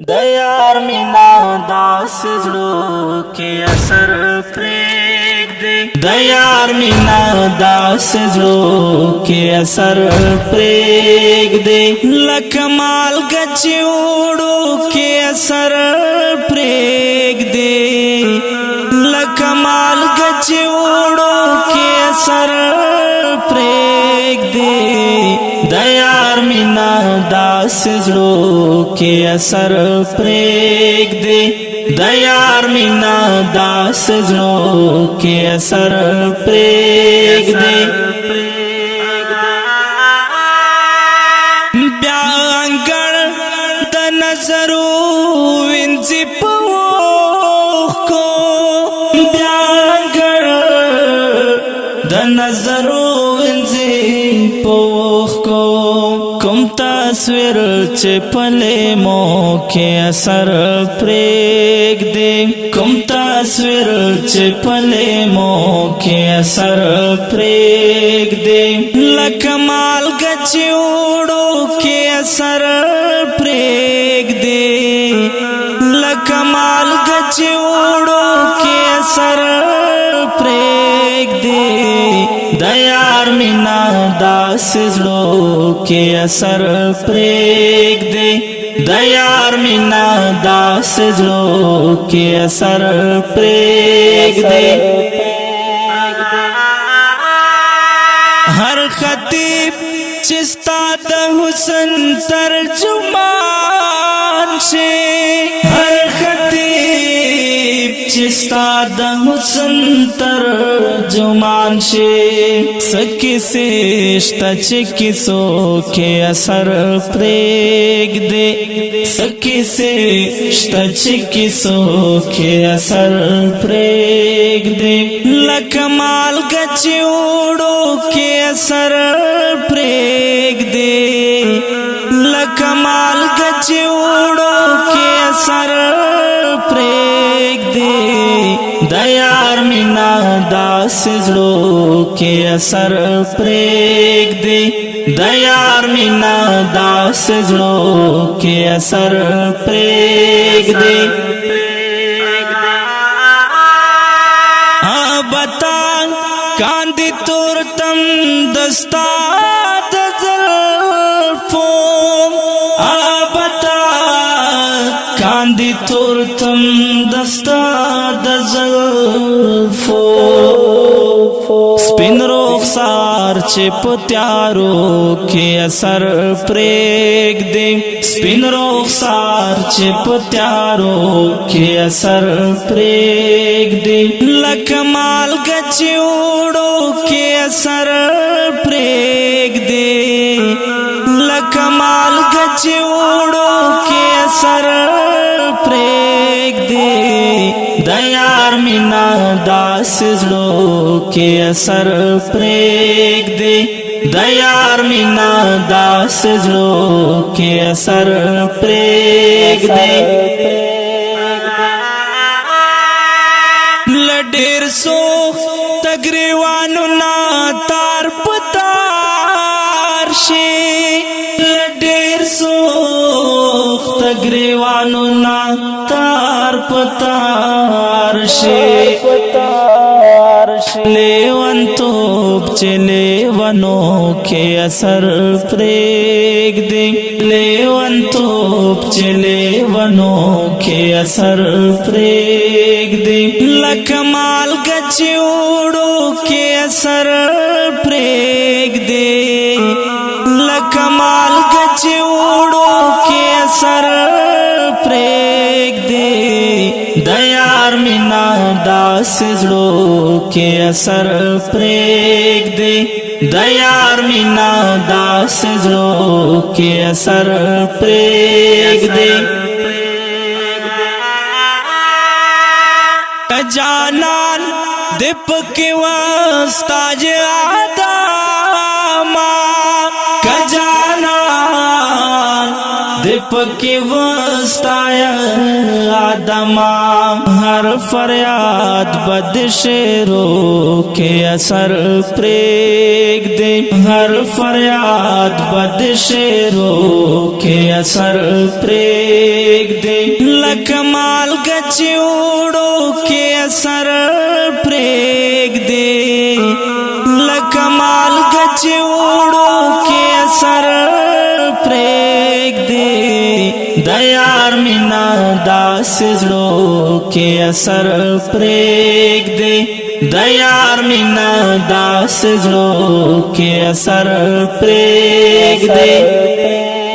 د یار مینا داس زړو کې اثر پرېږدي د یار مینا داس زړو کې اثر پرېږدي لکه مالګه چې اوړو کې اثر پرېږدي لکه مالګه چې اوړو کې اثر پرېږدي د یار مینا داس زړو کې اثر پرېږدي د یار مینا داس زړو کې اثر پرېږدي بیا انګړ د نظرو وینځي په اوښکو بیا انګړ د نظرو وینځي په اوښکو کوم تصویر چې پلې مو کې اثر پرېږدي کوم تصویر چې پلې مو کې اثر پرېږدي لکه مالګه چې اوړو کې اثر پرېږدي لکه مالګه چې اوړو کې اثر پرېږدي د یار مینا داس زړو کې اثر پرېږدي د یار مینا داس زړو کې اثر پرېږدي هر خطیب چې ستا د حسن ترجمان شي هر خطیب چې ستا د حسن ترجمان شي سکی سشتا چې کیسو کې اثر پرېږدي سکی سشتا چې کیسو کې اثر پرېږدي لکه مالګه چې اوړو کې اثر پرېږدي لکه مالګه چې اوړو کې اثر پرېږدي د یار مینا داس زړو کې اثر پرېږدي د یار مینا داس زړو کې اثر پرېږدي بتا کاندي تورتم دستا د زلفو بتا کاندي تورتم دستا د زلفو سپین رخسار چې په تیارو کې اثر پرېږدي سپین رخسار چې په تیارو کې اثر پرېږدي لکه مالګه چې اوړو کې اثر پرېږدي لکه مالګه چې اوړو کې اثر پرېږدي د یار مینا داس زړو کې اثر پرېږدي د یار مینا داس زړو کې اثر پرېږدي لډیر سوخ تګریوانو نا تار پتار شي لډیر سوخ تګریوانو نا تار پتار شي لیوان توپ چې لیوانو کې اثر پرېږدي لیوان توپ چې لیوانو کې اثر پرېږدي لکه مالګه چې اوړو کې اثر پرېږدي لکه مالګه چې اوړو کې اثر پرېږدي د یار مینا داس زړو کې اثر پرېږدي د یار مینا داس زړو کې اثر پرېږدي جانان د پکې واستا جاداما کجانان د پکی وستایا آدما ہر فریاد بد شیروں کے اثر پریگ دے ہر فریاد بد شیروں کے اثر پریگ دے لکمال گچوڑوں کے اثر پریگ دے لکمال گچوڑوں کے اثر پریگ دے دیار مینا داس زړو کے اثر پریگ دے دیار مینا داس زړو کے اثر پریگ دے